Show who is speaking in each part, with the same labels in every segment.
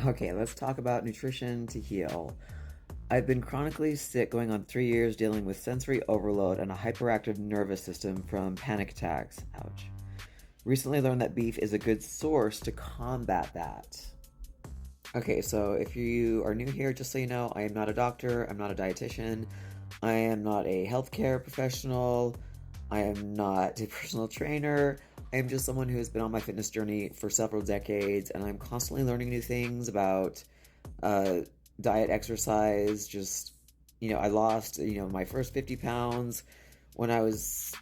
Speaker 1: Okay, let's talk about nutrition to heal. I've been chronically sick going on 3 years dealing with sensory overload and a hyperactive nervous system from panic attacks. Ouch. Recently learned that beef is a good source to combat that. Okay, so if you are new here, just so you know, I am not a doctor, I'm not a dietitian, I am not a healthcare professional, I am not a personal trainer. I am just someone who has been on my fitness journey for several decades, and I'm constantly learning new things about uh, diet, exercise. I lost, my first 50 pounds when I was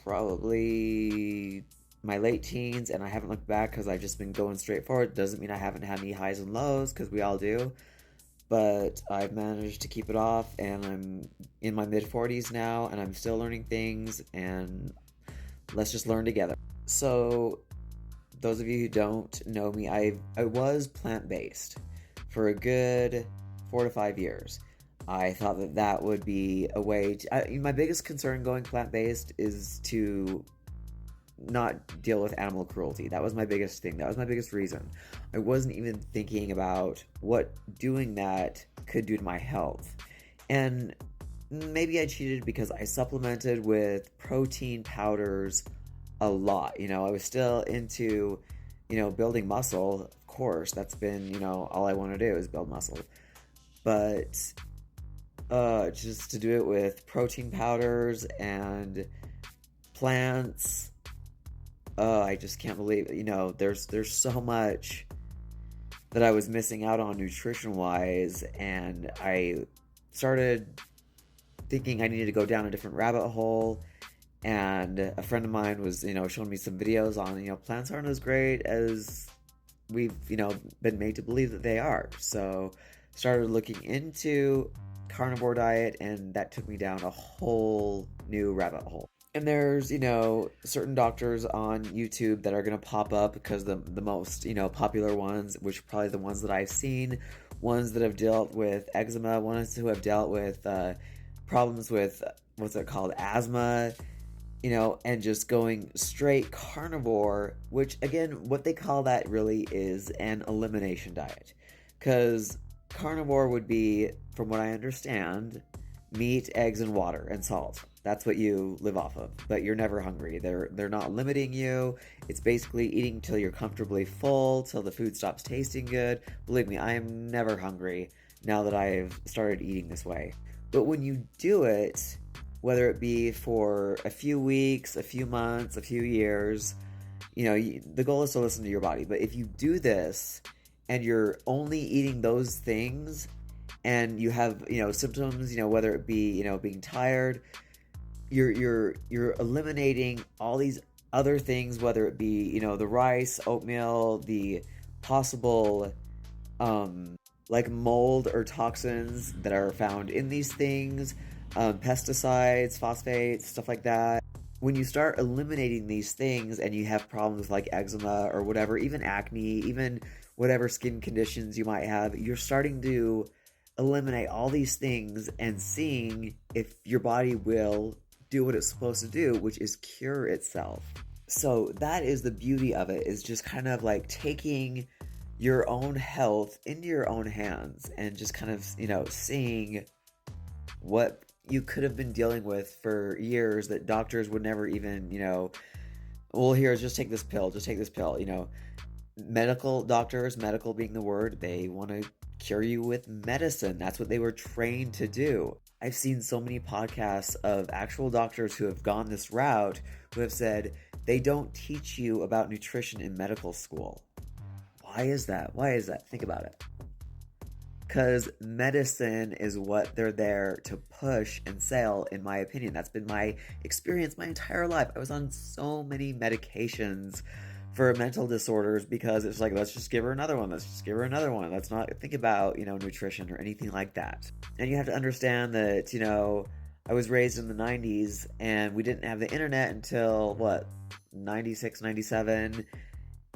Speaker 1: probably my late teens, and I haven't looked back because I've just been going straight forward. Doesn't mean I haven't had any highs and lows because we all do, but I've managed to keep it off, and I'm in my mid 40s now, and I'm still learning things, and let's just learn together. So, those of you who don't know me, I was plant based for a good 4 to 5 years. I thought that that would be a way to. My biggest concern going plant based is to not deal with animal cruelty. That was my biggest thing. That was my biggest reason. I wasn't even thinking about what doing that could do to my health. And maybe I cheated because I supplemented with protein powders a lot. I was still into, building muscle. Of course, that's been, all I want to do is build muscle. But just to do it with protein powders and plants, I just can't believe it. There's so much that I was missing out on nutrition wise, and I started thinking I needed to go down a different rabbit hole. And a friend of mine was, showing me some videos on, plants aren't as great as we've, been made to believe that they are. So started looking into carnivore diet, and that took me down a whole new rabbit hole. And there's, certain doctors on YouTube that are going to pop up because the most, popular ones, which are probably the ones that I've seen, ones that have dealt with eczema, ones who have dealt with problems with, what's it called, asthma, and just going straight carnivore, which again, what they call that really is an elimination diet. Because carnivore would be, from what I understand, meat, eggs, and water, and salt. That's what you live off of, but you're never hungry. They're not limiting you. It's basically eating till you're comfortably full, till the food stops tasting good. Believe me, I am never hungry now that I've started eating this way. But when you do it, whether it be for a few weeks, a few months, a few years, the goal is to listen to your body. But if you do this and you're only eating those things and you have, symptoms, whether it be, being tired, you're eliminating all these other things, whether it be, the rice, oatmeal, the possible like mold or toxins that are found in these things, pesticides, phosphates, stuff like that. When you start eliminating these things and you have problems like eczema or whatever, even acne, even whatever skin conditions you might have, you're starting to eliminate all these things and seeing if your body will do what it's supposed to do, which is cure itself. So that is the beauty of it, is just kind of like taking your own health into your own hands and just kind of, seeing what you could have been dealing with for years that doctors would never even, well, here, just take this pill, medical doctors, medical being the word, they want to cure you with medicine. That's what they were trained to do. I've seen so many podcasts of actual doctors who have gone this route who have said they don't teach you about nutrition in medical school. Why is that? Think about it. Because medicine is what they're there to push and sell, in my opinion. That's been my experience my entire life. I was on so many medications for mental disorders because it's like, let's just give her another one. Let's not think about, nutrition or anything like that. And you have to understand that, I was raised in the 90s and we didn't have the internet until, 96, 97.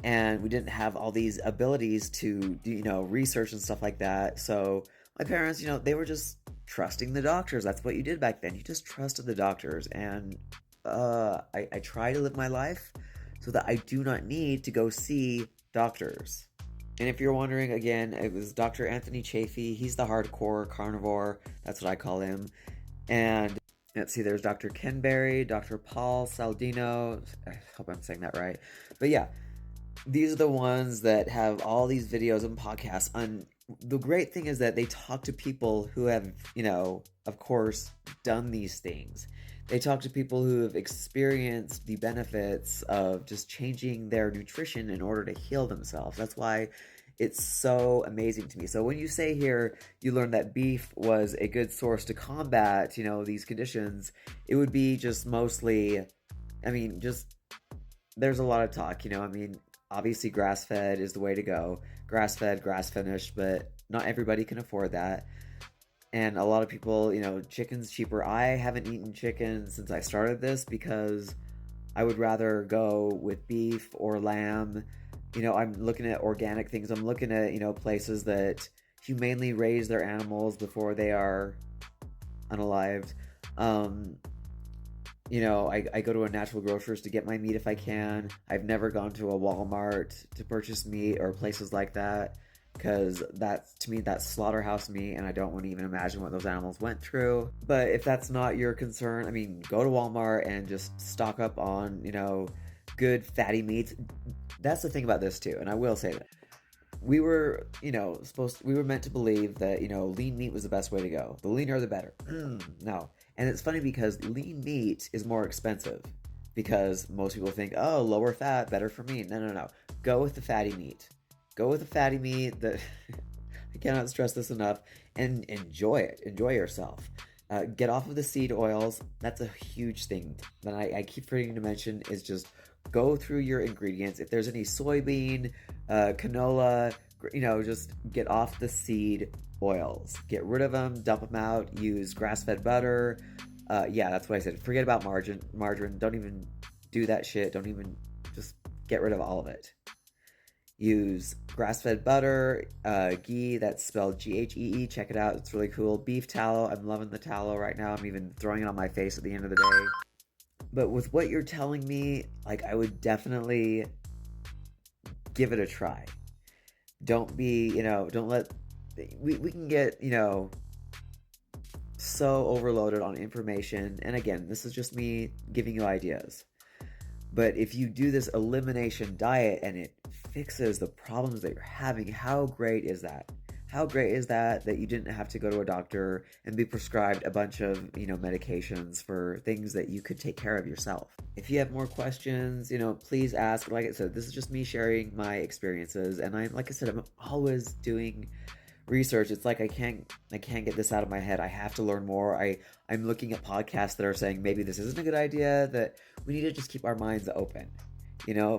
Speaker 1: And we didn't have all these abilities to do, research and stuff like that. So my parents, they were just trusting the doctors. That's what you did back then. You just trusted the doctors. And I try to live my life so that I do not need to go see doctors. And if you're wondering, again, it was Dr. Anthony Chafee. He's the hardcore carnivore. That's what I call him. And let's see, there's Dr. Ken Berry, Dr. Paul Saldino. I hope I'm saying that right. But yeah, these are the ones that have all these videos and podcasts. And the great thing is that they talk to people who have, of course, done these things. They talk to people who have experienced the benefits of just changing their nutrition in order to heal themselves. That's why it's so amazing to me. So when you say here you learned that beef was a good source to combat, these conditions, it would be just mostly, just there's a lot of talk, obviously grass-fed is the way to go. Grass-fed, grass-finished, but not everybody can afford that. And a lot of people, chicken's cheaper. I haven't eaten chicken since I started this because I would rather go with beef or lamb. I'm looking at organic things. I'm looking at, places that humanely raise their animals before they are unalived. I go to a natural grocers to get my meat if I can. I've never gone to a Walmart to purchase meat or places like that because to me, that's slaughterhouse meat, and I don't want to even imagine what those animals went through. But if that's not your concern, go to Walmart and just stock up on, good fatty meats. That's the thing about this too, and I will say that we were, we were meant to believe that, lean meat was the best way to go. The leaner, the better. No. And it's funny because lean meat is more expensive because most people think, oh, lower fat, better for me. No. Go with the fatty meat. Go with the fatty meat that I cannot stress this enough, and enjoy it. Enjoy yourself. Get off of the seed oils. That's a huge thing that I keep forgetting to mention is just go through your ingredients. If there's any soybean, canola, just get off the seed oils. Get rid of them, dump them out, use grass-fed butter. Yeah, that's what I said. Forget about margarine. Don't even do that shit. Just get rid of all of it. Use grass-fed butter, ghee, that's spelled Ghee. Check it out. It's really cool. Beef tallow. I'm loving the tallow right now. I'm even throwing it on my face at the end of the day. But with what you're telling me, I would definitely give it a try. Don't be, don't let, we can get, so overloaded on information. And again, this is just me giving you ideas. But if you do this elimination diet and it fixes the problems that you're having, how great is that? How great is that you didn't have to go to a doctor and be prescribed a bunch of, medications for things that you could take care of yourself? If you have more questions, please ask. Like I said, this is just me sharing my experiences. And I'm always doing research. It's like I can't get this out of my head. I have to learn more. I'm looking at podcasts that are saying maybe this isn't a good idea, that we need to just keep our minds open.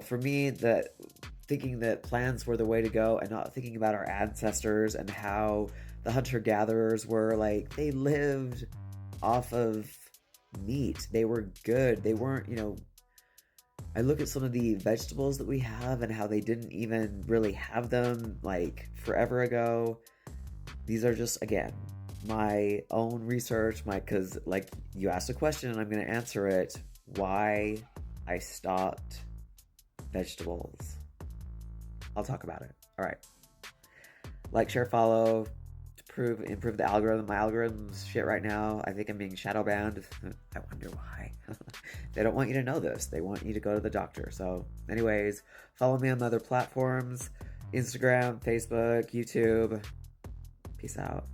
Speaker 1: For me, that thinking that plants were the way to go and not thinking about our ancestors and how the hunter-gatherers were, they lived off of meat. They were good. They weren't, I look at some of the vegetables that we have and how they didn't even really have them forever ago. These are just, again, my own research, because you asked a question and I'm going to answer it. Why I stopped vegetables. I'll talk about it. All right. Like, share, follow to improve the algorithm. My algorithm's shit right now. I think I'm being shadow banned. I wonder why. They don't want you to know this. They want you to go to the doctor. So anyways, follow me on other platforms. Instagram, Facebook, YouTube. Peace out.